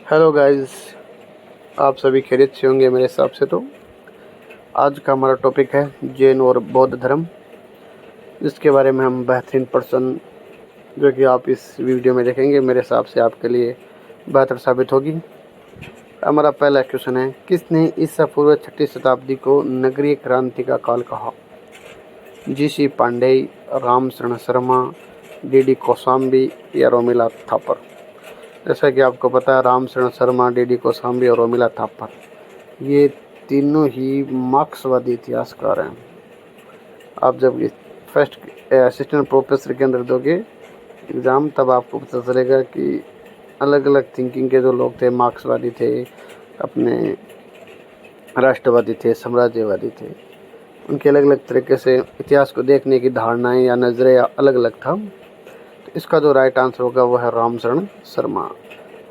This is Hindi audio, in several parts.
हेलो गाइस, आप सभी खैरियत से होंगे मेरे हिसाब से। तो आज का हमारा टॉपिक है जैन और बौद्ध धर्म, जिसके बारे में हम बेहतरीन पर्सन जो कि आप इस वीडियो में देखेंगे मेरे हिसाब से आपके लिए बेहतर साबित होगी। हमारा पहला क्वेश्चन है, किसने ईसा पूर्व 6वीं शताब्दी को नगरीय क्रांति का काल कहा? जी.सी. पांडेय, रामशरण शर्मा, डी.डी. कौशाम्बी या रोमिला थापर। जैसा कि आपको पता है, रामशरण शर्मा, डी.डी. कौशाम्बी और रोमिला थापर ये तीनों ही मार्क्सवादी इतिहासकार हैं। आप जब फर्स्ट असिस्टेंट प्रोफेसर के अंदर दोगे एग्ज़ाम, तब आपको पता चलेगा कि अलग अलग थिंकिंग के जो लोग थे, मार्क्सवादी थे, अपने राष्ट्रवादी थे, साम्राज्यवादी थे, उनके अलग अलग तरीके से इतिहास को देखने की धारणाएं या नज़रिया अलग अलग था। तो इसका जो राइट आंसर होगा वो है रामशरण शर्मा।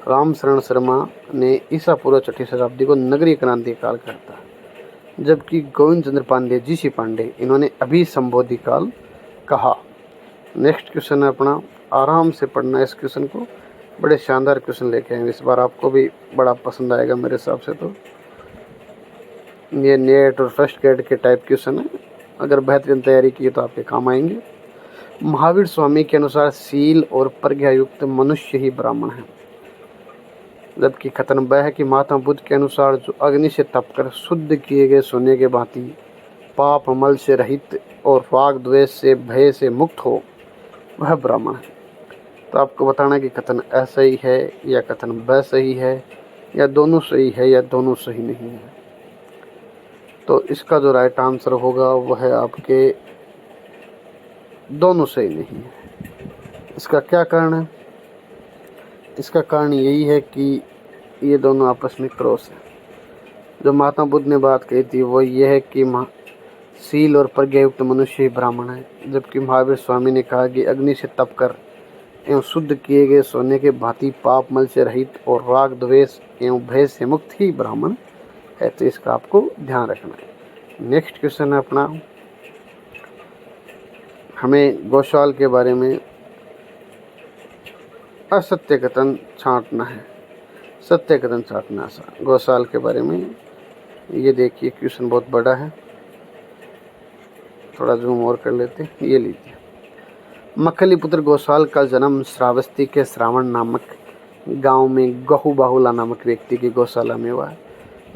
रामशरण शर्मा ने ईसा पूर्व 6वीं शताब्दी को नगरीय क्रांति काल कहता है, जबकि गोविंद चंद्र पांडे, जी.सी. पांडे, इन्होंने अभी संबोधि काल कहा। नेक्स्ट क्वेश्चन है अपना, आराम से पढ़ना इस क्वेश्चन को, बड़े शानदार क्वेश्चन लेके आए इस बार, आपको भी बड़ा पसंद आएगा मेरे हिसाब से। तो ये नेट और फर्स्ट ग्रेड के टाइप क्वेश्चन है, अगर बेहतरीन तैयारी की तो आपके काम आएंगे। महावीर स्वामी के अनुसार शील और प्रज्ञा युक्त मनुष्य ही ब्राह्मण है, जबकि कथन वह है कि महात्मा बुद्ध के अनुसार जो अग्नि से तपकर शुद्ध किए गए सोने के भांति पाप अमल से रहित और राग द्वेष से भय से मुक्त हो, वह ब्राह्मण है। तो आपको बताना कि कथन ऐसा ही है या कथन वह सही है, या दोनों सही है या दोनों सही नहीं है। तो इसका जो राइट आंसर होगा वह है आपके दोनों सही नहीं है। इसका क्या कारण है? इसका कारण यही है कि ये दोनों आपस में क्रॉस है। जो महात्मा बुद्ध ने बात कही थी वो ये है कि शील और प्रज्ञा युक्त मनुष्य ही ब्राह्मण है, जबकि महावीर स्वामी ने कहा कि अग्नि से तप कर एवं शुद्ध किए गए सोने के भांति पाप मल से रहित और राग द्वेष एवं भय से मुक्त ही ब्राह्मण है। तो इसका आपको ध्यान रखना है। नेक्स्ट क्वेश्चन है अपना, हमें गौशाल के बारे में असत्य कथन छांटना है, सत्य कथन छांटना है गौशाल के बारे में। ये देखिए क्वेश्चन बहुत बड़ा है, थोड़ा जूम और कर लेते। ये लीजिए, मखलीपुत्र गौशाल का जन्म श्रावस्ती के श्रावण नामक गांव में गहू बाहुला नामक व्यक्ति की गौशाला में हुआ है।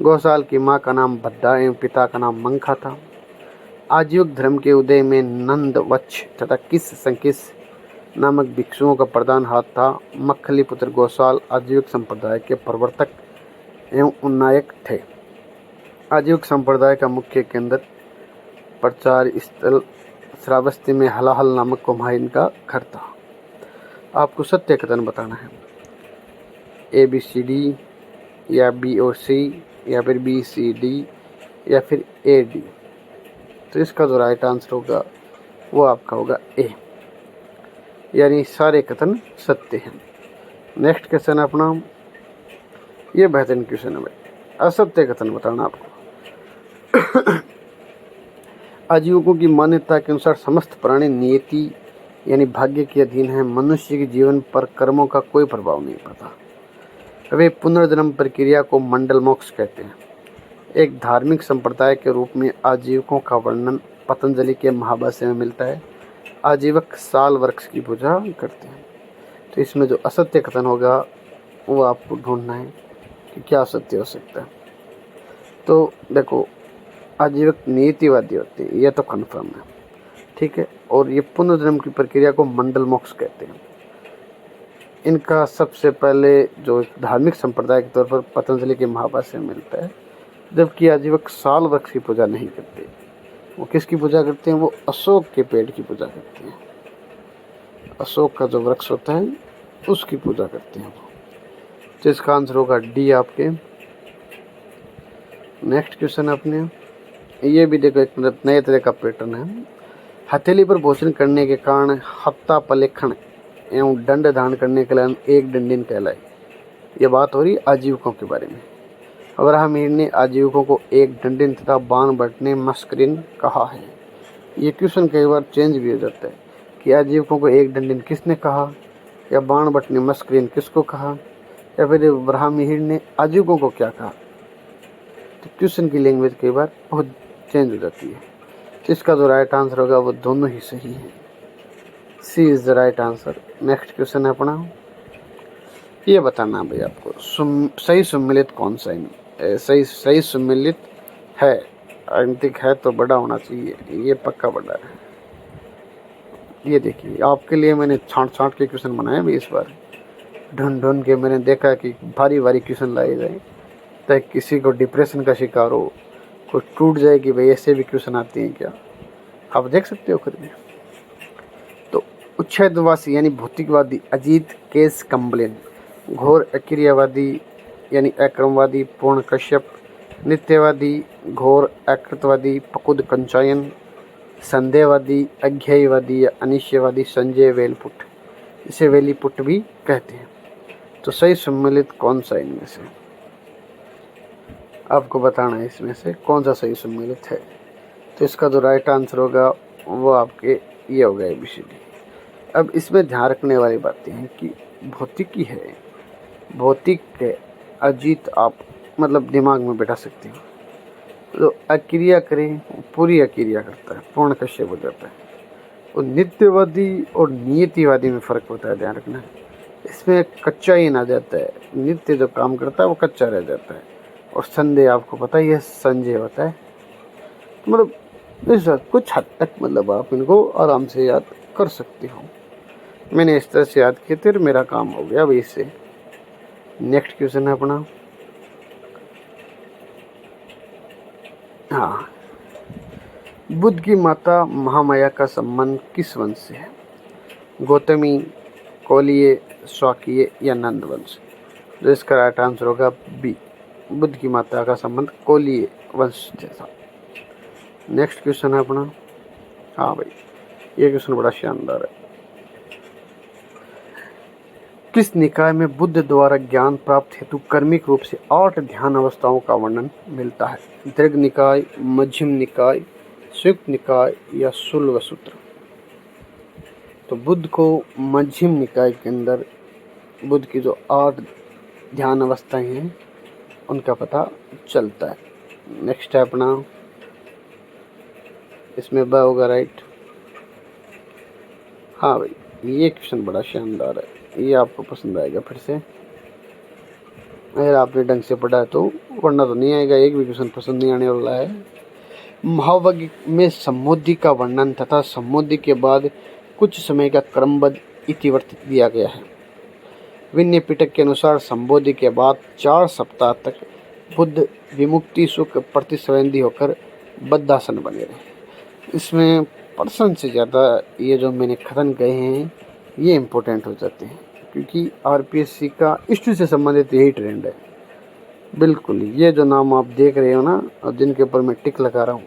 गौशाल की मां का नाम भद्दा एवं पिता का नाम मंखा था। आजीविक धर्म के उदय में नंद, वत्स तथा किस संकिस नामक भिक्षुओं का प्रधान हाथ था। मखलीपुत्र गौशाल आजीविक संप्रदाय के प्रवर्तक एवं उन्नायक थे। आजीविक संप्रदाय का मुख्य केंद्र प्रचार स्थल श्रावस्ती में हलाहल नामक कुम्हारिन का घर था। आपको सत्य कथन बताना है, ABCD या B और C या फिर BCD या फिर AD। तो इसका जो राइट आंसर होगा वो आपका होगा A, यानी सारे कथन सत्य हैं। नेक्स्ट क्वेश्चन अपना, ये बेहतरीन क्वेश्चन है भाई, असत्य कथन बताना आपको। आजीविकों की मान्यता के अनुसार समस्त प्राणी नियति यानी भाग्य के अधीन है। मनुष्य के जीवन पर कर्मों का कोई प्रभाव नहीं पड़ता। वे पुनर्जन्म प्रक्रिया को मंडल मोक्ष कहते हैं। एक धार्मिक संप्रदाय के रूप में आजीविकों का वर्णन पतंजलि के महाभाष्य में मिलता है। आजीवक साल वृक्ष की पूजा करते हैं। तो इसमें जो असत्य कथन होगा वो आपको ढूंढना है कि क्या असत्य हो सकता है। तो देखो, आजीवक नीतिवादी होते हैं, यह तो कन्फर्म है, ठीक है। और ये पुनर्जन्म की प्रक्रिया को मंडल मोक्ष कहते हैं। इनका सबसे पहले जो धार्मिक संप्रदाय के तौर पर पतंजलि के महाभाष्य में मिलता है, जबकि आजीवक साल वृक्ष की पूजा नहीं करते। वो किसकी पूजा करते हैं? वो अशोक के पेड़ की पूजा करते हैं। अशोक का जो वृक्ष होता है उसकी पूजा करते हैं वो। तो इसका आंसर होगा डी आपके। नेक्स्ट क्वेश्चन अपने, ये भी देखो एक नए तरह का पैटर्न है। हथेली पर भोजन करने के कारण हत्ता पलेखण एवं दंड धारण करने के लिए एक दंडिन कहलाए। ये बात हो रही आजीविकों के बारे में। अब्राहम मीर ने आजीविकों को एक दंडिन तथा बाण बटने मस्करिन कहा है। ये क्वेश्चन कई बार चेंज भी हो जाता है कि आजीविकों को एक दंडिन किसने कहा या बाण बटने मस्करिन किसको कहा। या फिर ब्राह्मीण ने आजीविकों को क्या कहा। तो क्वेश्चन की लैंग्वेज कई बार बहुत चेंज हो जाती है। तो इसका जो राइट आंसर होगा वो दोनों ही सही है। C is the right answer. Next question है अपना, ये बताना भाई आपको सही सम्मिलित कौन सा है। सही सम्मिलित है, अंतिक है तो बड़ा होना चाहिए, ये पक्का बड़ा है। ये देखिए आपके लिए मैंने छांट के क्वेश्चन बनाए भी इस बार, ढूंढ के मैंने देखा कि भारी भारी क्वेश्चन लाए जाए ताकि किसी को डिप्रेशन का शिकार हो, कोई टूट जाए कि भाई ऐसे भी क्वेश्चन आते हैं क्या। आप देख सकते हो खुद में। तो उच्छेदवासी यानी भौतिकवादी अजीत केस कम्बलेन, घोर अक्रियावादी यानी अक्रमवादी पूर्ण कश्यप, नित्यवादी घोर अकृतवादी पकुद कंचायन, संदेहवादी अज्ञेयवादी या अनिश्चयवादी संजय वेलपुट, इसे वेलीपुट भी कहते हैं। तो सही सम्मिलित कौन सा इनमें से, आपको बताना है इसमें से कौन सा सही सम्मिलित है। तो इसका जो राइट आंसर होगा वो आपके ये हो गया ABCD। अब इसमें ध्यान रखने वाली बातें हैं कि भौतिकी है, भौतिक है अजीत आप मतलब दिमाग में बैठा सकते हो। तो अक्रिया करें पूरी अक्रिया करता है, पूर्ण कश्यप हो जाता है। और नित्यवादी और नियतिवादी में फ़र्क होता है, ध्यान रखना। इसमें कच्चा ही ना जाता है, नित्य जो काम करता है वो कच्चा रह जाता है। और संदेह आपको पता ही है संजय होता है। मतलब इस कुछ हद तक मतलब आप इनको आराम से याद कर सकते हो। मैंने इस तरह से याद किए थे, मेरा काम हो गया अभी इससे। नेक्स्ट क्वेश्चन है अपना, हाँ, बुद्ध की माता महामाया का संबंध किस वंश से है। गौतमी, कोलिय, स्वाकीय या नंद वंश। जो इसका राइट आंसर होगा बी, बुद्ध की माता का संबंध कोलिय वंश से था। नेक्स्ट क्वेश्चन है अपना, हाँ भाई ये क्वेश्चन बड़ा शानदार है। किस निकाय में बुद्ध द्वारा ज्ञान प्राप्त हेतु कर्मिक रूप से 8 ध्यान अवस्थाओं का वर्णन मिलता है। दीर्घ निकाय, मध्यम निकाय, संयुक्त निकाय या शूल सूत्र। तो बुद्ध को मध्यम निकाय के अंदर बुद्ध की जो 8 ध्यान अवस्थाएं हैं उनका पता चलता है। नेक्स्ट है अपना, इसमें ब होगा राइट। हाँ भाई ये क्वेश्चन बड़ा शानदार है, ये आपको पसंद आएगा फिर से अगर आपने ढंग से पढ़ा है तो, वरना तो नहीं आएगा। एक भी क्वेश्चन पसंद नहीं आने वाला है। महावज्ञ में सम्बोधि का वर्णन तथा सम्बोधि के बाद कुछ समय का क्रमबद्ध इतिवृत्त दिया गया है। विनय पिटक के अनुसार सम्बोधि के बाद 4 सप्ताह तक बुद्ध विमुक्ति सुख प्रतिस्वंदी होकर बद्धासन बने रहे। इसमें % से ज़्यादा ये जो मैंने कथन कहे हैं ये इम्पोर्टेंट हो जाते हैं, क्योंकि RPSC का हिस्ट्री से संबंधित यही ट्रेंड है। बिल्कुल ये जो नाम आप देख रहे हो ना और जिनके ऊपर मैं टिक लगा रहा हूँ,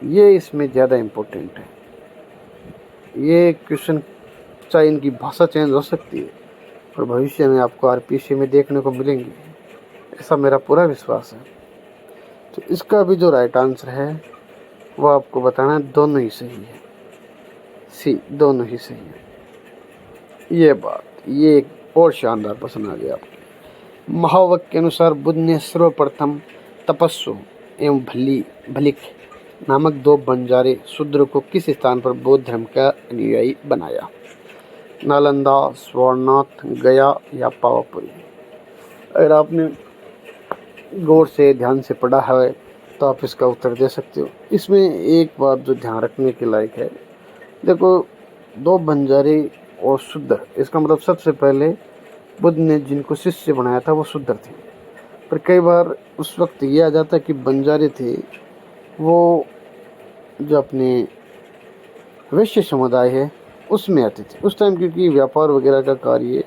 ये इसमें ज़्यादा इम्पोर्टेंट है। ये क्वेश्चन चाहे इनकी भाषा चेंज हो सकती है और भविष्य में आपको RPSC में देखने को मिलेंगी, ऐसा मेरा पूरा विश्वास है। तो इसका भी जो राइट आंसर है वो आपको बताना है, दोनों ही सही है। सी, दोनों ही सही है। ये बात, ये एक और शानदार प्रश्न आ गया आपको। महावज्ञ के अनुसार बुद्ध ने सर्वप्रथम तपस्सु एवं भलिक नामक 2 बंजारे शूद्र को किस स्थान पर बौद्ध धर्म का अनुयायी बनाया। नालंदा, सारनाथ, गया या पावापुरी। अगर आपने गौर से ध्यान से पढ़ा है तो आप इसका उत्तर दे सकते हो। इसमें एक बात जो ध्यान रखने के लायक है, देखो 2 बंजारे और शूद्र, इसका मतलब सबसे पहले बुद्ध ने जिनको शिष्य बनाया था वो शूद्र थे। पर कई बार उस वक्त ये आ जाता कि बंजारे थे वो जो अपने वैश्य समुदाय है उसमें आते थे उस टाइम, क्योंकि व्यापार वगैरह का कार्य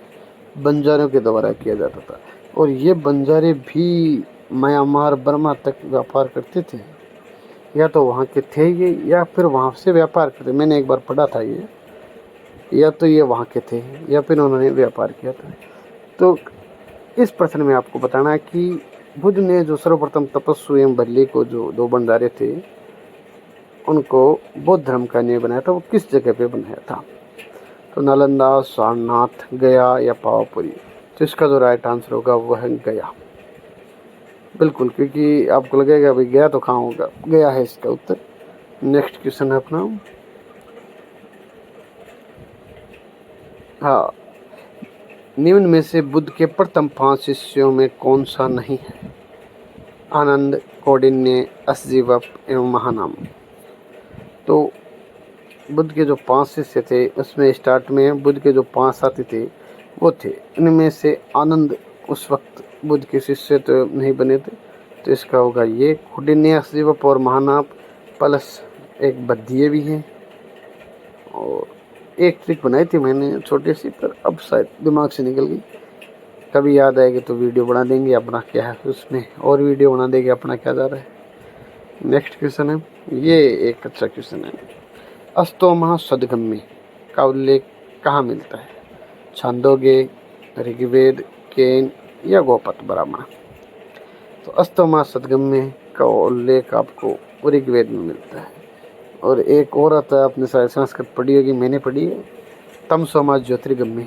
बंजारों के द्वारा किया जाता था। और ये बंजारे भी म्यांमार बर्मा तक व्यापार करते थे, या तो वहाँ के थे ये या फिर वहाँ से व्यापार करते। मैंने एक बार पढ़ा था ये, या तो ये वहाँ के थे या फिर उन्होंने व्यापार किया था। तो इस प्रश्न में आपको बताना है कि बुद्ध ने जो सर्वप्रथम तपस्वी एवं बल्ली को जो 2 बंजारे थे उनको बौद्ध धर्म का न्याय बनाया था, वो किस जगह पे बनाया था। तो नालंदा, सारनाथ, गया या पावापुरी। तो इसका जो राइट आंसर होगा वह है गया। बिल्कुल, क्योंकि आपको लगेगा भाई गया तो कहाँ होगा, गया है इसका उत्तर। नेक्स्ट क्वेश्चन है अपना, हाँ, निम्न में से बुद्ध के प्रथम 5 शिष्यों में कौन सा नहीं है? आनंद, कौंडिन्य, असजीवप एवं महानाम। तो बुद्ध के जो 5 शिष्य थे उसमें स्टार्ट में बुद्ध के जो 5 साथी थे वो थे, इनमें से आनंद उस वक्त बुद्ध के शिष्य तो नहीं बने थे, तो इसका होगा ये कौंडिन्य, असजीवप और महानाप, प्लस एक बद्धिये भी हैं। और एक ट्रिक बनाई थी मैंने छोटी सी, पर अब शायद दिमाग से निकल गई, कभी याद आएगी तो वीडियो बना देंगे अपना क्या है उसमें, और वीडियो बना देंगे अपना क्या जा रहा है। नेक्स्ट क्वेश्चन है, ये एक अच्छा क्वेश्चन है, अस्तोमा सदगम्य का उल्लेख कहाँ मिलता है? छांदोग्य, ऋग्वेद, केन या गोपत ब्राह्मण। तो अस्तोमा सदगम्य का उल्लेख आपको ऋग्वेद में मिलता है। और एक और आता है, आपने शायद संस्कृत पढ़ी होगी, मैंने पढ़ी है, तमसोमा ज्योतिर्गम्य,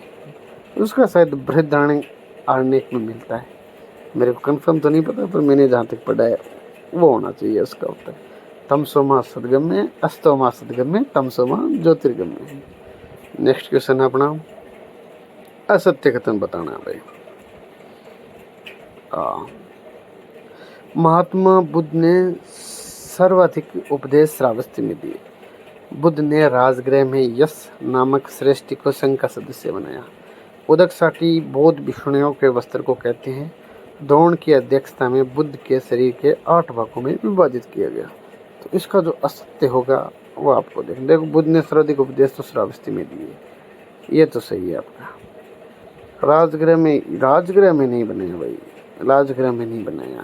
उसका शायद बृहदारण्यक में मिलता है। मेरे को कंफर्म तो नहीं पता, पर मैंने जहाँ तक पढ़ा है वो होना चाहिए उसका उत्तर। तमसोमा सदगम्य, अस्तोमा सदगम्य, तमसोमा ज्योतिर्गम्य। नेक्स्ट क्वेश्चन है अपना, असत्य कथन बताना है भाई। महात्मा बुद्ध ने सर्वाधिक उपदेश श्रावस्ती में दिए। बुद्ध ने राजगृह में यश नामक श्रेष्ठी को संघ का सदस्य बनाया। उदक साटी बौद्ध भिक्षुणियों के वस्त्र को कहते हैं। द्रोण की अध्यक्षता में बुद्ध के शरीर के 8 भागों में विभाजित किया गया। तो इसका जो असत्य होगा वो आपको देखो, बुद्ध ने सर्वाधिक उपदेश तो श्रावस्ती में दिए, ये तो सही है आपका। राजगृह में नहीं बनाया भाई, राजगृह में नहीं बनाया,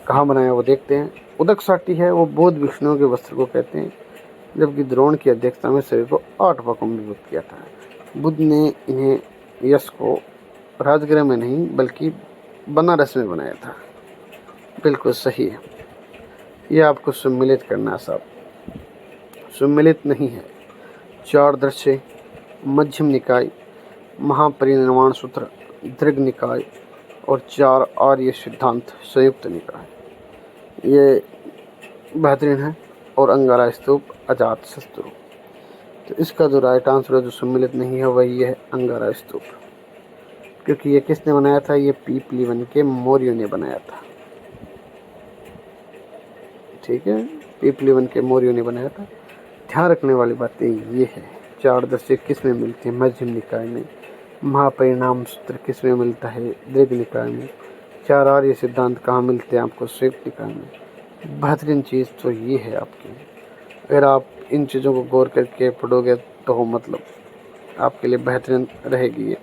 कहाँ बनाया वो देखते हैं। उदक साटी है वो बौद्ध भिक्षुणियों के वस्त्र को कहते हैं, जबकि द्रोण की अध्यक्षता में शरीर को 8 भागों में विभक्त किया था। बुद्ध ने इन्हें यश को राजगृह में नहीं बल्कि बनारस में बनाया था। बिल्कुल सही है, ये आपको सम्मिलित करना साहब, सम्मिलित नहीं है। 4 दर्शे, मध्यम निकाय, महापरिनिर्वाण सूत्र, दीर्घ निकाय और 4 आर्य सिद्धांत संयुक्त निकाय, ये बेहतरीन है। और अंगारा स्तूप, अजात शत्रु। तो इसका जो राइट आंसर है जो सम्मिलित नहीं है वही है अंगारा स्तूप, क्योंकि ये किसने बनाया था? ये पीपलीवन के मौर्यों ने बनाया था। ठीक है, पीपलीवन के मौर्यों ने बनाया था। ध्यान रखने वाली बातें ये है, 4 दर्शे किस में मिलते हैं? मध्यम निकाय में। महापरिणाम सूत्र किस में मिलता है? दीर्घ निकाय में। 4 आर्य सिद्धांत कहाँ मिलते हैं आपको? संयुक्त निकाय में। बेहतरीन चीज़ तो ये है आपकी, अगर आप इन चीज़ों को गौर करके पढ़ोगे तो मतलब आपके लिए बेहतरीन रहेगी ये।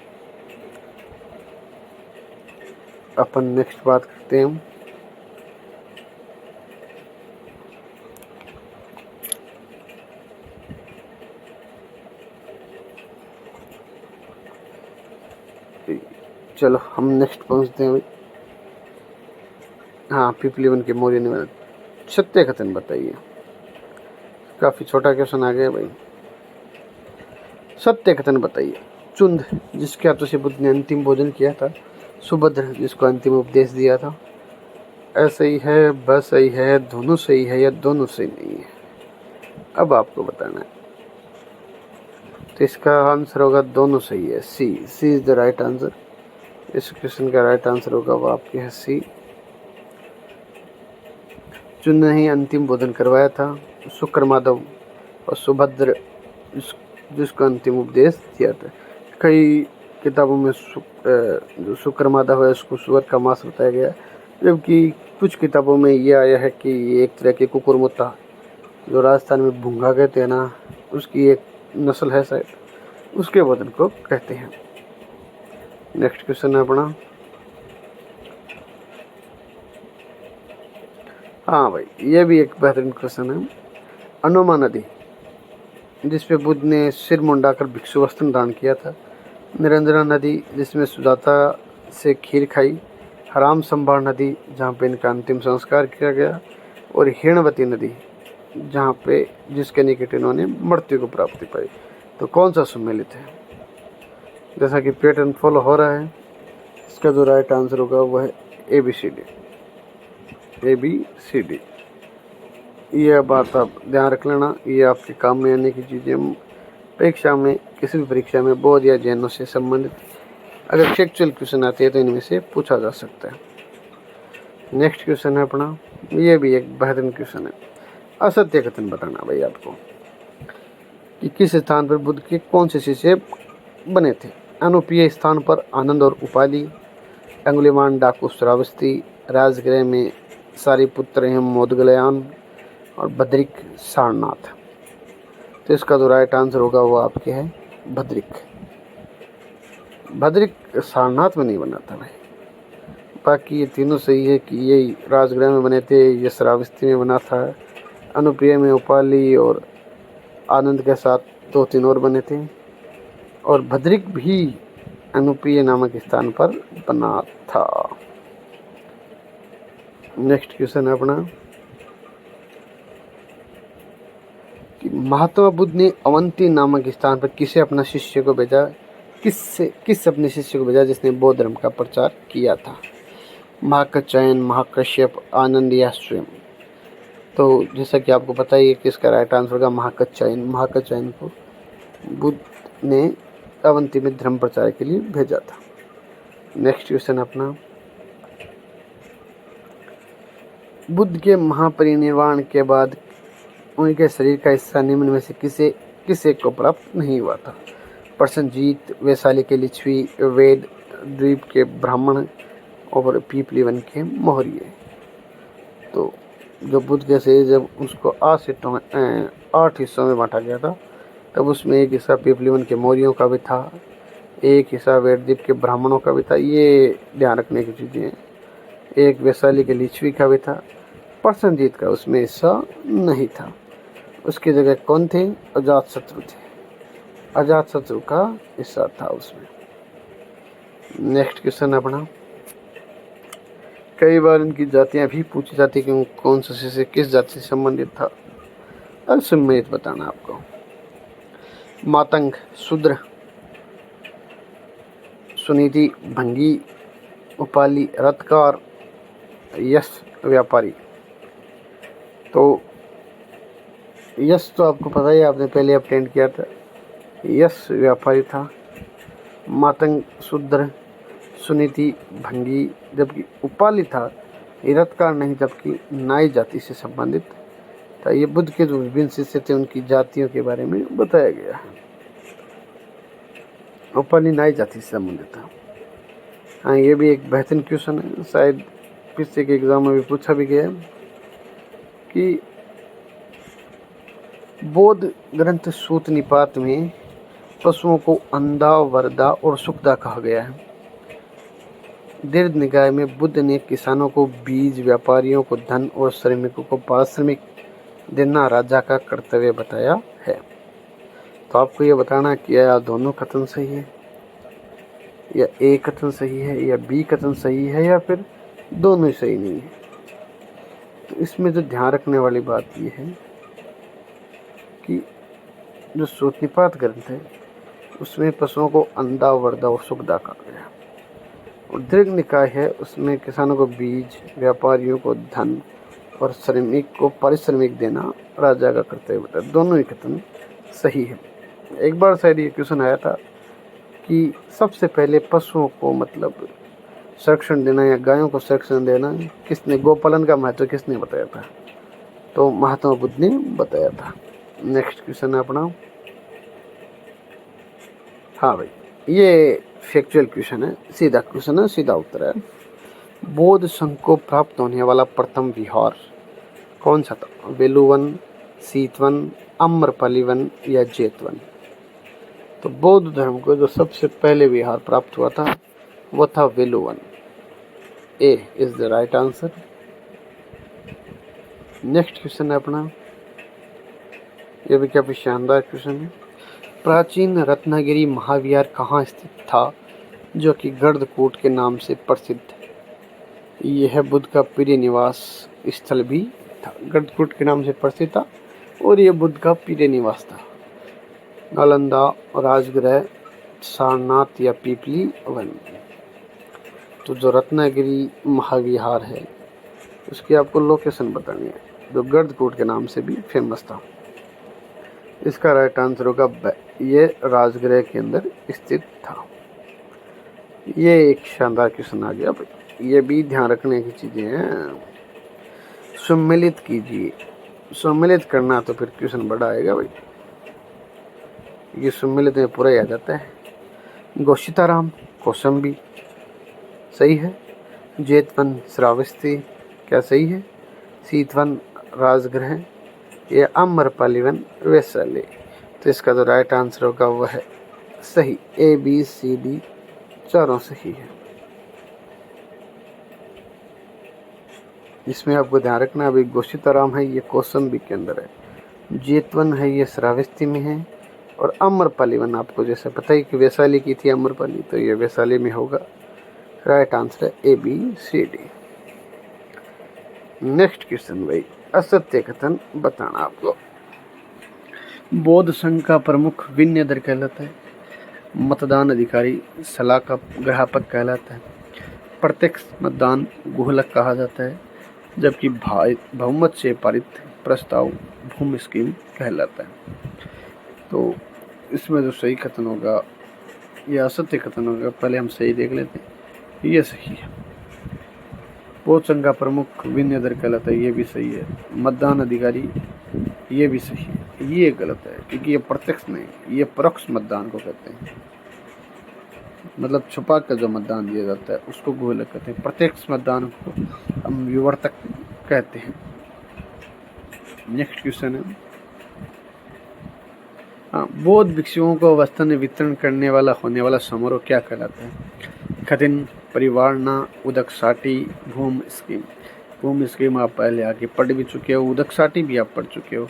अपन नेक्स्ट बात करते हैं, चलो हम नेक्स्ट पहुंचते हैं भाई। हाँ, पीपलीवन के मौर्य ने सत्य कथन बताइए। काफ़ी छोटा क्वेश्चन आ गया भाई। सत्य कथन बताइए। चुंद, जिसके हाथों से बुद्ध ने अंतिम भोजन किया था। सुभद्र, जिसको अंतिम उपदेश दिया था। ऐसा ही है, बस सही है, दोनों सही है या दोनों सही नहीं है? अब आपको बताना है। तो इसका आंसर होगा दोनों सही है, C is the right answer. इस क्वेश्चन का राइट आंसर होगा वो आपके है सी। चुंद ने ही अंतिम भोजन करवाया था। शुक्र माधव और सुभद्र जिसको अंतिम उपदेश दिया था। कई किताबों में जो शुक्र माधव है उसको सुअर का मांस बताया गया, जबकि कुछ किताबों में ये आया है कि ये एक तरह के कुकुरमुत्ता जो राजस्थान में भूंगा कहते हैं ना, उसकी एक नस्ल है शायद, उसके भोजन को कहते हैं। नेक्स्ट क्वेश्चन है अपना। हाँ भाई, ये भी एक बेहतरीन क्वेश्चन है। अनोमा नदी, जिसपे बुद्ध ने सिर मुंडाकर भिक्षु वस्त्र दान किया था। निरंजना नदी, जिसमें सुजाता से खीर खाई। हराम संभार नदी, जहाँ पे इनका अंतिम संस्कार किया गया। और हिरणवती नदी, जहाँ पे जिसके निकट इन्होंने मृत्यु को प्राप्ति पाई। तो कौन सा सम्मिलित है? जैसा कि पैटर्न फॉलो हो रहा है, इसका जो राइट आंसर होगा वह है ABCD। ABCD। यह बात आप ध्यान रख लेना, ये आपके काम में आने की चीज़ें परीक्षा में, किसी भी परीक्षा में बोध या जैनों से संबंधित अगर फैक्चुअल क्वेश्चन आते हैं तो इनमें से पूछा जा सकता है। नेक्स्ट क्वेश्चन है अपना, ये भी एक बेहतरीन क्वेश्चन है। असत्य कथन बताना भाई आपको कि किस स्थान पर बुद्ध के कौन से शिष्य बने थे। अनुप्रिय स्थान पर आनंद और उपाली, अंगुलिमान डाकू श्रावस्ती, राजगृह में सारिपुत्र एवं मोदगलयान और बद्रिक सारनाथ। तो इसका जो राइट आंसर होगा वो आपके है बद्रिक। बद्रिक सारनाथ में नहीं बना था भाई, बाकी ये तीनों सही है कि ये राजगृह में बने थे, ये श्रावस्ती में बना था, अनुप्रिय में उपाली और आनंद के साथ 2-3 और बने थे, और बद्रिक भी अनुप्रिय नामक स्थान पर बना था। नेक्स्ट क्वेश्चन है अपना कि महात्मा बुद्ध ने अवंती नामक स्थान पर किसे अपना शिष्य को भेजा, किस अपने शिष्य को भेजा जिसने बौद्ध धर्म का प्रचार किया था। महाकचयन, महाकश्यप, आनंद या स्वयं। तो जैसा कि आपको पता ही है कि इसका राइट आंसर होगा महाकचयन। महाकचयन को बुद्ध ने अवंती में धर्म प्रचार के लिए भेजा था। नेक्स्ट क्वेश्चन अपना, बुद्ध के महापरिनिर्वाण के बाद उनके शरीर का हिस्सा निम्न में से किसे को प्राप्त नहीं हुआ था। प्रसन्नजीत, वैशाली के लिच्छवी, वेद द्वीप के ब्राह्मण और पीपली वन के मौर्य। तो जो बुद्ध के शरीर जब उसको 8 हिस्सों में बांटा गया था, तब उसमें एक हिस्सा पीपली वन के मौर्यों का भी था, एक हिस्सा वेद द्वीप के ब्राह्मणों का भी था, ये ध्यान रखने की चीज़ें हैं। एक वैशाली के लिच्छवी का भी था, प्रसन्नजीत का उसमें हिस्सा नहीं था। उसकी जगह कौन थे? अजातशत्रु थे, अजातशत्रु का हिस्सा था उसमें। नेक्स्ट क्वेश्चन अपना, कई बार इनकी जातियां भी पूछी जाती कि कौन सा शिष्य किस जाति से संबंधित था। अब सम्मिलित बताना आपको। मातंग शूद्र, सुनीति भंगी, उपाली रथकार, यश व्यापारी। तो यश तो आपको पता ही, आपने पहले अटेंड किया था, यश व्यापारी था। मातंग शूद्र, सुनीति भंगी, जबकि उपाली था, रथकार नहीं जबकि नाई जाति से संबंधित था। ये बुद्ध के जो विभिन्न शिष्य थे उनकी जातियों के बारे में बताया गया है। उपाली नाई जाति से संबंधित था। हाँ, ये भी एक बेहतरीन क्वेश्चन है, शायद पिछले के एग्जाम में भी पूछा भी गया है कि बौद्ध ग्रंथ सूत निपात में पशुओं को अंधा, वरदा और सुखदा कहा गया है। दीर्घ निकाय में बुद्ध ने किसानों को बीज, व्यापारियों को धन और श्रमिकों को पारिश्रमिक देना राजा का कर्तव्य बताया है। तो आपको यह बताना कि या दोनों कथन सही है, या ए कथन सही है, या बी कथन सही है, या फिर दोनों ही सही नहीं है। तो इसमें जो ध्यान रखने वाली बात यह है कि जो सूत निपात ग्रंथ है उसमें पशुओं को अंधा, वरदा और सुखदा कहा गया, और दीर्घ निकाय है उसमें किसानों को बीज, व्यापारियों को धन और श्रमिक को पारिश्रमिक देना राजा का कर्तव्य बताया। दोनों ही कथन सही है। एक बार शायद ये क्वेश्चन आया था कि सबसे पहले पशुओं को मतलब संरक्षण देना या गायों को संरक्षण देना किसने, गोपालन का महत्व किसने बताया था? तो महात्मा बुद्ध ने बताया था। नेक्स्ट क्वेश्चन है अपना, हाँ भाई ये फैक्चुअल क्वेश्चन है, सीधा क्वेश्चन है, सीधा उत्तर है। बौद्ध संघ को प्राप्त होने वाला प्रथम विहार कौन सा था? वेलुवन, सीतवन, आम्रपाली वन या जेतवन। तो बौद्ध धर्म को जो सबसे पहले विहार प्राप्त हुआ था वो था वेलुवन। A is the right answer. Next question है अपना, ये भी काफी शानदार क्वेश्चन है। प्राचीन रत्नागिरी महाविहार कहाँ स्थित था जो कि गर्दकोट के नाम से प्रसिद्ध? यह बुद्ध का प्रिय निवास स्थल भी था, गर्दकोट के नाम से प्रसिद्ध था और यह बुद्ध का प्रिय निवास था। नालंदा, राजगृह, सारनाथ या पीपली वन। तो जो रत्नागिरी महाविहार है उसकी आपको लोकेशन बतानी है, जो गर्दकोट के नाम से भी फेमस था। इसका राइट आंसर होगा ये राजगृह के अंदर स्थित था। ये एक शानदार क्वेश्चन आ गया भाई, ये भी ध्यान रखने की चीज़ें हैं। सम्मिलित कीजिए, सम्मिलित करना तो फिर क्वेश्चन बड़ा आएगा भाई, ये सम्मिलित में पूरा ही आ जाता है। गोशिताराम कौसम्बी सही है। जेतवन श्रावस्ती क्या सही है। सीतवन राजगृह या अमरपालीवन वैशाली। तो इसका जो राइट आंसर होगा वह है सही, ए बी सी डी चारों सही है। इसमें आपको ध्यान रखना, अभी गोशिताराम है ये कौसम्बी के अंदर है, जेतवन है ये श्रावस्ती में है, और अमरपालीवन आपको जैसे पता ही कि वैशाली की थी अमरपाली, तो ये वैशाली में होगा। राइट आंसर है A B C D. Next question भाई, असत्य कथन बताना आपको। बौद्ध संघ का प्रमुख विनयधर कहलाता है। मतदान अधिकारी सलाह का ग्राहक कहलाता है। प्रत्यक्ष मतदान गुहलक कहा जाता है, जबकि बहुमत से पारित प्रस्ताव भूमि स्कीम कहलाता है। तो इसमें जो सही कथन होगा या असत्य कथन होगा, पहले हम सही देख लेते हैं। ये सही है। बौद्ध संघ का प्रमुख विनयधर कहलाता है, ये भी सही है। मतदान अधिकारी ये भी सही है। ये गलत है, क्योंकि ये प्रत्यक्ष नहीं, ये परोक्ष मतदान को कहते हैं। मतलब छुपा कर जो मतदान दिया जाता है उसको गुहलक कहते हैं। प्रत्यक्ष मतदान को हम विवर्तक कहते हैं। नेक्स्ट क्वेश्चन है, हाँ, बौद्ध भिक्षुओं को वस्त्र वितरण करने वाला होने वाला समारोह क्या कहलाता है। खदिन, परिवारना, उदक साटी, भूम स्कीम। भूम स्कीम आप पहले आगे पढ़ भी चुके हो, उदक साटी भी आप पढ़ चुके हो।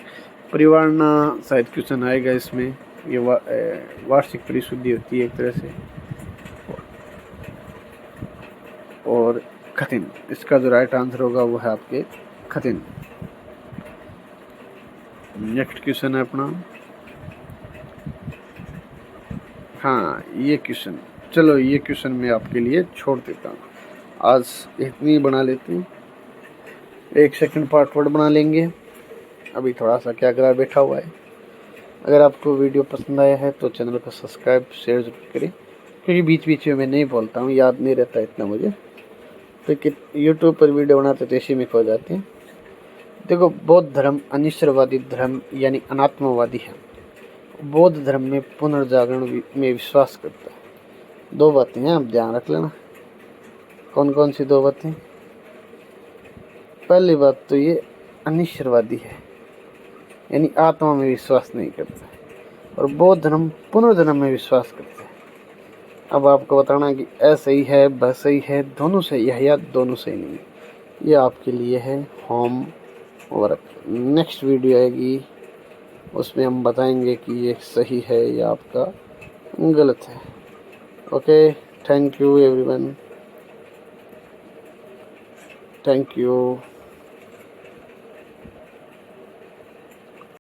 परिवारना शायद क्वेश्चन आएगा इसमें, ये वार्षिक परिशुद्धि होती है एक तरह से। और खतिन, इसका जो राइट आंसर होगा वो है आपके खतिन। नेक्स्ट क्वेश्चन है अपना, हाँ ये क्वेश्चन, चलो ये क्वेश्चन मैं आपके लिए छोड़ देता हूँ, आज इतनी बना लेते हैं, एक सेकंड पार्ट वर्ड बना लेंगे। अभी थोड़ा सा क्या करा बैठा हुआ है। अगर आपको वीडियो पसंद आया है तो चैनल को सब्सक्राइब शेयर जरूर करें, क्योंकि बीच बीच में मैं नहीं बोलता हूँ, याद नहीं रहता इतना मुझे, तो कि यूट्यूब पर वीडियो बनाते तो इसी में खो जाते हैं। देखो, बौद्ध धर्म अनिश्वरवादी धर्म यानी अनात्मवादी है। बौद्ध धर्म में पुनर्जागरण में विश्वास करता है। दो बातें हैं, आप ध्यान रख लेना। कौन कौन सी दो बातें। पहली बात तो ये अनिश्वरवादी है, यानी आत्मा में विश्वास नहीं करता है, और बौद्ध धर्म पुनर्जन्म में विश्वास करता है। अब आपको बताना कि ऐ सही है, ब सही है, दोनों सही है या दोनों सही नहीं है, ये आपके लिए है होम वर्क। नेक्स्ट वीडियो आएगी, उसमें हम बताएंगे कि ये सही है या आपका गलत है। Okay, thank you everyone, thank you.